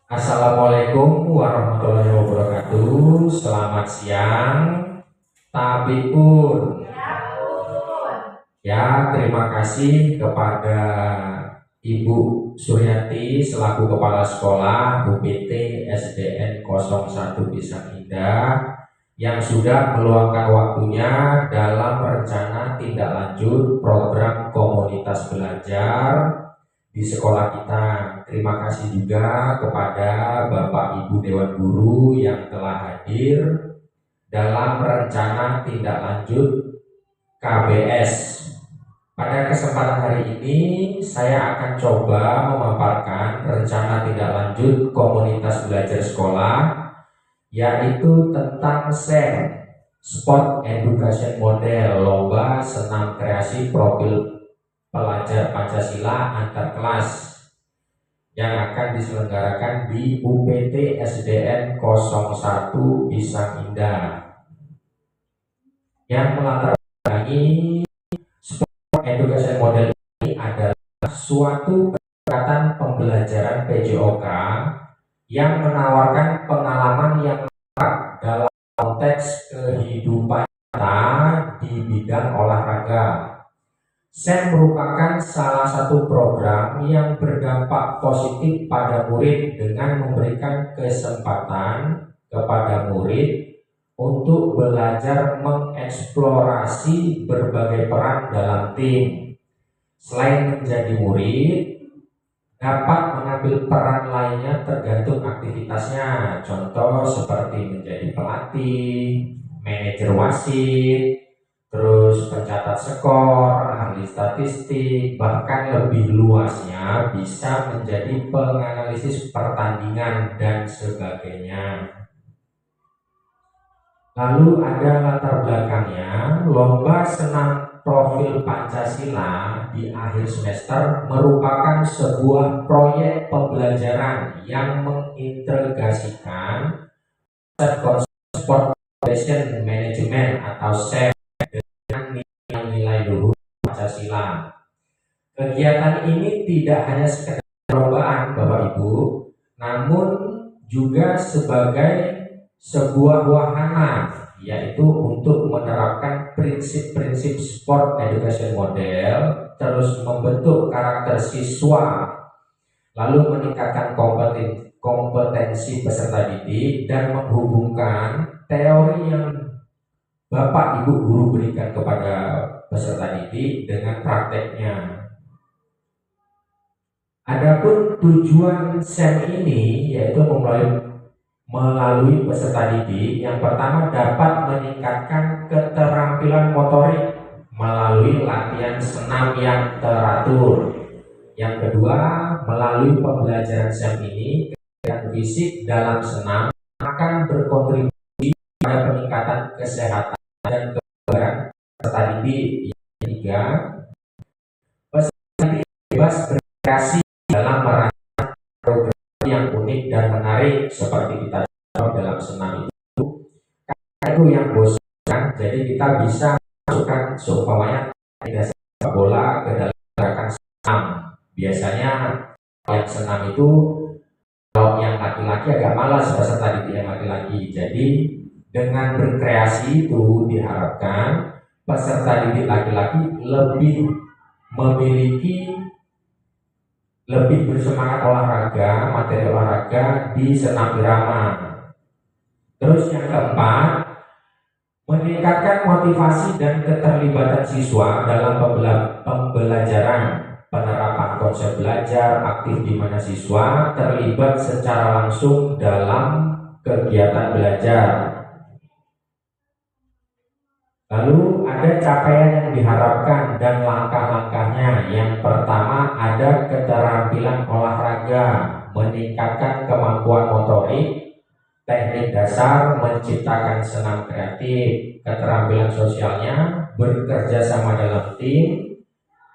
Assalamualaikum warahmatullahi wabarakatuh. Selamat siang. Tapi pun ya, terima kasih kepada Ibu Suryati selaku Kepala Sekolah UPT SDN 01 Pisang Indah yang sudah meluangkan waktunya dalam rencana tindak lanjut program komunitas belajar di sekolah kita. Terima kasih juga kepada Bapak Ibu Dewan Guru yang telah hadir dalam rencana tindak lanjut KBS. Pada kesempatan hari ini saya akan coba memaparkan rencana tindak lanjut komunitas belajar sekolah, yaitu tentang SEM, Sport Education Model, lomba senam kreasi profil pelajar Pancasila antar kelas yang akan diselenggarakan di UPT SDN 01 Pisang Indah. Yang melatar belakangi Sport Education Model ini adalah suatu pendekatan pembelajaran PJOK yang menawarkan pengalaman yang lengkap dalam konteks kehidupan kita di bidang olahraga. SEM merupakan salah satu program yang berdampak positif pada murid dengan memberikan kesempatan kepada murid untuk belajar mengeksplorasi berbagai peran dalam tim. Selain menjadi murid, dapat mengambil peran lainnya tergantung aktivitasnya. Contoh seperti menjadi pelatih, manajer wasit, terus pencatat skor, ahli statistik, bahkan lebih luasnya bisa menjadi penganalisis pertandingan dan sebagainya. Lalu ada latar belakangnya. Lomba senam profil Pancasila di akhir semester merupakan sebuah proyek pembelajaran yang mengintegrasikan konsep sport management atau SEM nilai luhur Pancasila. Kegiatan ini tidak hanya sekedar perlombaan Bapak Ibu, namun juga sebagai sebuah wahana, yaitu untuk menerapkan prinsip-prinsip sport education model, terus membentuk karakter siswa, lalu meningkatkan kompetensi peserta didik dan menghubungkan teori yang Bapak Ibu guru berikan kepada peserta didik dengan prakteknya. Adapun tujuan SEM ini yaitu melalui peserta didik, yang pertama dapat meningkatkan keterampilan motorik melalui latihan senam yang teratur. Yang kedua, melalui pembelajaran SEM ini, kegiatan fisik dalam senam akan berkontribusi pada peningkatan kesehatan dan kebugaran peserta didik. Yang ketiga, peserta didik bebas berkreasi dalam merancang program yang unik dan menarik seperti kita tahu dalam senam itu. Karena itu yang bosan, jadi kita bisa masukkan seumpamanya tidak sepak bola ke dalam gerakan senam. Biasanya yang senam itu kalau yang laki-laki agak malas peserta didik yang laki-laki. Jadi dengan berkreasi itu diharapkan peserta didik laki-laki lebih bersemangat olahraga, materi olahraga di senam irama. Terus yang keempat, meningkatkan motivasi dan keterlibatan siswa dalam pembelajaran. Penerapan konsep belajar aktif di mana siswa terlibat secara langsung dalam kegiatan belajar. Lalu ada capaian yang diharapkan dan langkah-langkahnya. Yang pertama ada keterampilan olahraga, meningkatkan kemampuan motorik, teknik dasar, menciptakan senam kreatif. Keterampilan sosialnya, bekerja sama dalam tim,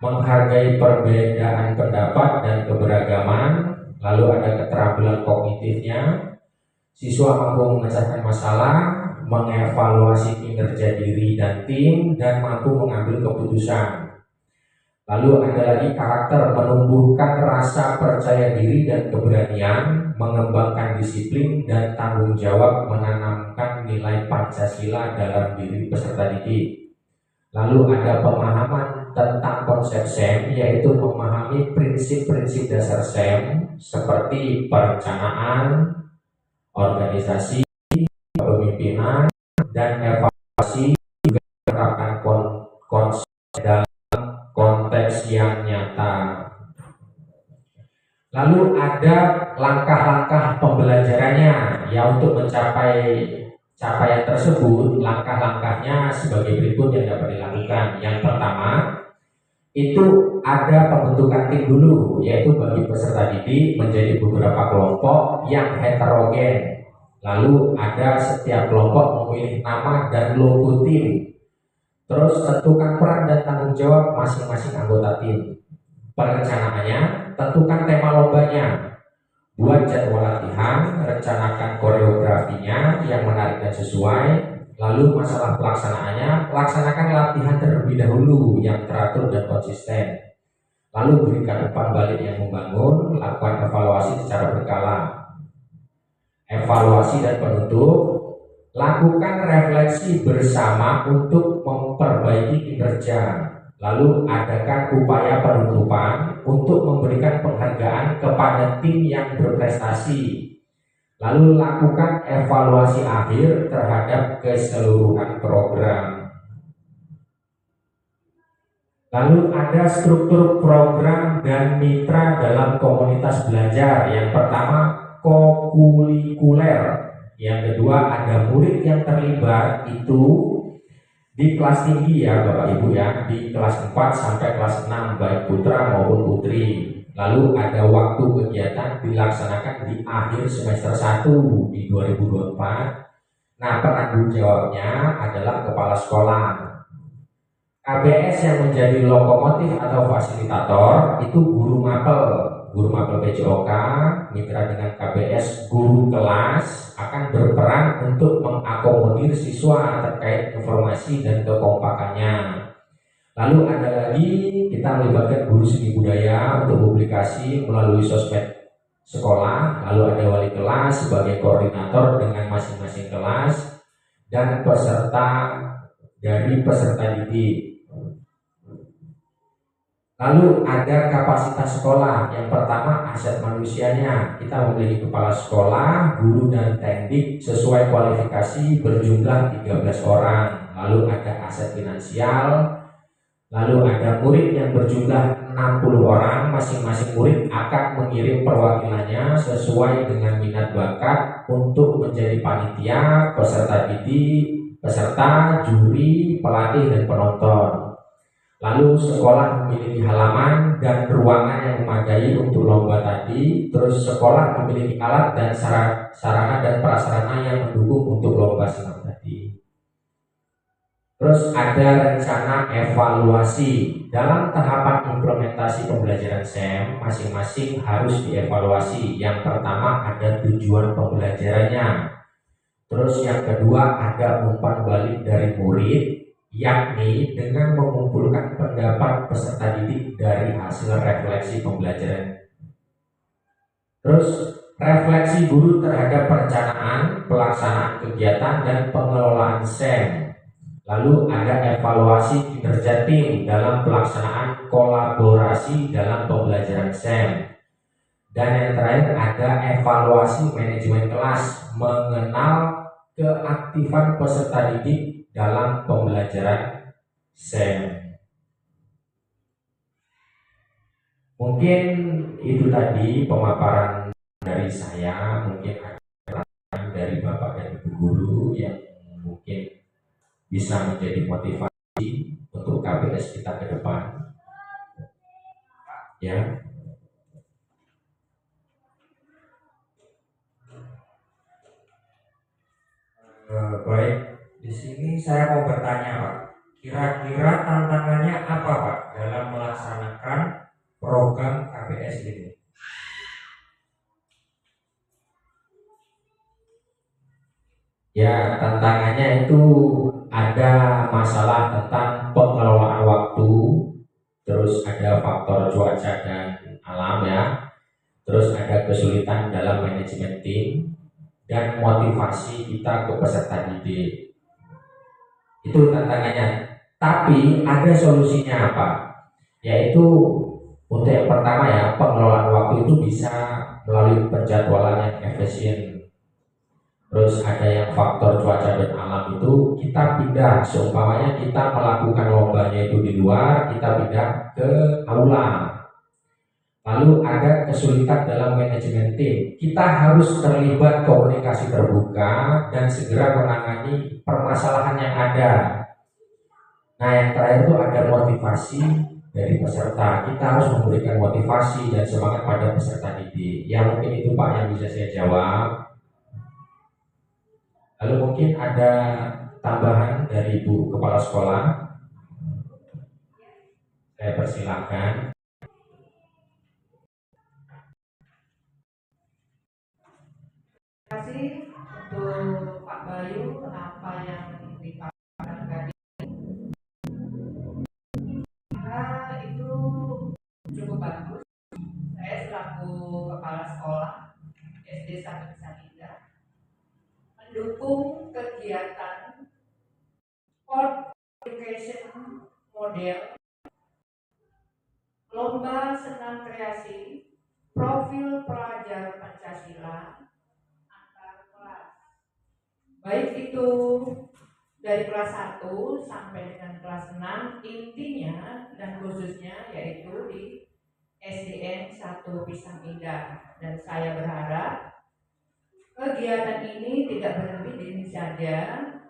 menghargai perbedaan pendapat dan keberagaman. Lalu ada keterampilan kognitifnya, siswa mampu memecahkan masalah, mengevaluasi kinerja diri dan tim, dan mampu mengambil keputusan. Lalu ada lagi karakter, menumbuhkan rasa percaya diri dan keberanian, mengembangkan disiplin dan tanggung jawab, menanamkan nilai Pancasila dalam diri peserta didik. Lalu ada pemahaman tentang konsep SEM, yaitu memahami prinsip-prinsip dasar SEM seperti perencanaan, organisasi, kepemimpinan, dan evaluasi, juga menerapkan konsep dalam konteks yang nyata. Lalu ada langkah-langkah pembelajarannya, ya untuk mencapai capaian tersebut, langkah-langkahnya sebagai berikut yang dapat dilakukan. Yang pertama, itu ada pembentukan tim dulu, yaitu bagi peserta didik menjadi beberapa kelompok yang heterogen. Lalu ada setiap kelompok memilih nama dan logo tim. Terus tentukan peran dan tanggung jawab masing-masing anggota tim. Perencanaannya, tentukan tema lombanya, buat jadwal latihan, rencanakan koreografinya yang menarik dan sesuai. Lalu masalah pelaksanaannya, laksanakan latihan terlebih dahulu yang teratur dan konsisten. Lalu berikan umpan balik yang membangun, lakukan evaluasi secara berkala. Evaluasi dan penutup, lakukan refleksi bersama untuk memperbaiki kinerja. Lalu adakan upaya penutupan untuk memberikan penghargaan kepada tim yang berprestasi. Lalu lakukan evaluasi akhir terhadap keseluruhan program. Lalu ada struktur program dan mitra dalam komunitas belajar. Yang pertama, kokurikuler. Yang kedua, ada murid yang terlibat itu di kelas tinggi ya Bapak Ibu ya, di kelas 4 sampai kelas 6 baik putra maupun putri. Lalu ada waktu kegiatan dilaksanakan di akhir semester 1 di 2024. Nah, penanggung jawabnya adalah kepala sekolah. KBS yang menjadi lokomotif atau fasilitator itu guru mapel PJOK, mitra dengan KBS guru kelas akan berperan untuk mengakomodir siswa terkait informasi dan kekompakannya. Lalu ada lagi kita melibatkan guru seni budaya untuk publikasi melalui sosmed sekolah. Lalu ada wali kelas sebagai koordinator dengan masing-masing kelas dan peserta dari peserta didik. Lalu ada kapasitas sekolah. Yang pertama, aset manusianya. Kita memiliki kepala sekolah, guru dan teknik sesuai kualifikasi berjumlah 13 orang. Lalu ada aset finansial. Lalu ada murid yang berjumlah 60 orang. Masing-masing murid akan mengirim perwakilannya sesuai dengan minat bakat untuk menjadi panitia, peserta didik, peserta, juri, pelatih dan penonton. Lalu sekolah memiliki halaman dan ruangan yang memadai untuk lomba tadi. Terus sekolah memiliki alat dan sarana dan prasarana yang mendukung untuk lomba senam tadi. Terus ada rencana evaluasi. Dalam tahapan implementasi pembelajaran SEM, masing-masing harus dievaluasi. Yang pertama ada tujuan pembelajarannya. Terus yang kedua ada umpan balik dari murid, yakni dengan mengumpulkan pendapat peserta didik dari hasil refleksi pembelajaran. Terus refleksi guru terhadap perencanaan, pelaksanaan kegiatan dan pengelolaan SEM. Lalu ada evaluasi kinerja tim dalam pelaksanaan kolaborasi dalam pembelajaran SEM. Dan yang terakhir ada evaluasi manajemen kelas mengenal keaktifan peserta didik dalam pembelajaran SEM. Mungkin itu tadi pemaparan dari saya. Mungkin ada pertanyaan dari Bapak dan Ibu guru yang mungkin bisa menjadi motivasi untuk KBS kita ke depan. Ya. Baik, di sini saya mau bertanya Pak. Kira-kira tantangannya apa Pak dalam melaksanakan program KBS ini? Ya, tantangannya itu ada masalah tentang pengelolaan waktu, terus ada faktor cuaca dan alam ya, terus ada kesulitan dalam manajemen tim, dan motivasi kita ke peserta didik. Itu tantangannya. Tapi ada solusinya apa? Yaitu untuk yang pertama ya, pengelolaan waktu itu bisa melalui penjadwalan yang efisien. Terus ada yang faktor cuaca dan alam itu kita pindah, seumpamanya kita melakukan lombanya itu di luar, kita pindah ke aula. Lalu ada kesulitan dalam manajemen tim, kita harus terlibat komunikasi terbuka dan segera menangani permasalahan yang ada. Nah yang terakhir itu ada motivasi dari peserta, kita harus memberikan motivasi dan semangat pada peserta didik. Ya mungkin itu Pak yang bisa saya jawab. Lalu mungkin ada tambahan dari Ibu Kepala Sekolah, saya persilahkan. Terima kasih untuk Pak Bayu apa yang dipaparkan tadi. Itu cukup bagus. Saya selaku kepala sekolah SD 1 Samarinda mendukung kegiatan Sport Education Model, lomba senam kreasi, profil pelajar Pancasila antar kelas, baik itu dari kelas 1 sampai dengan kelas 6, intinya dan khususnya yaitu di SDN 1 Pisang Indah. Dan saya berharap kegiatan ini tidak berhenti di sini saja,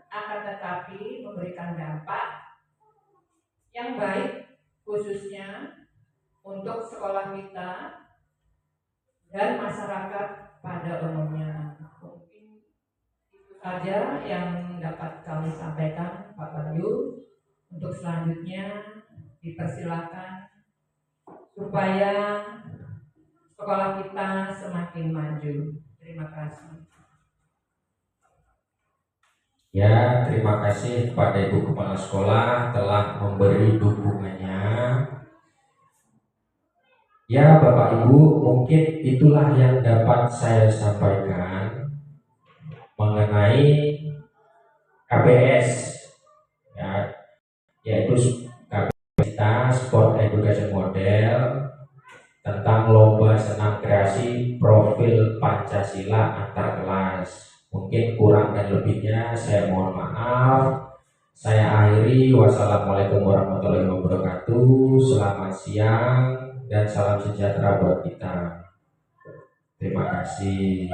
akan tetapi memberikan dampak yang baik khususnya untuk sekolah kita dan masyarakat pada umumnya. Mungkin itu saja yang dapat kami sampaikan Pak Bayu. Untuk selanjutnya dipersilakan supaya sekolah kita semakin maju. Terima kasih. Ya, terima kasih kepada Ibu Kepala Sekolah telah memberi dukungannya. Ya, Bapak Ibu, mungkin itulah yang dapat saya sampaikan mengenai KBS, ya, yaitu KBS Sport Education Model tentang lomba senam kreasi profil Pancasila antar kelas. Mungkin kurang dan lebihnya saya mohon maaf. Saya akhiri. Wassalamualaikum warahmatullahi wabarakatuh. Selamat siang dan salam sejahtera buat kita. Terima kasih.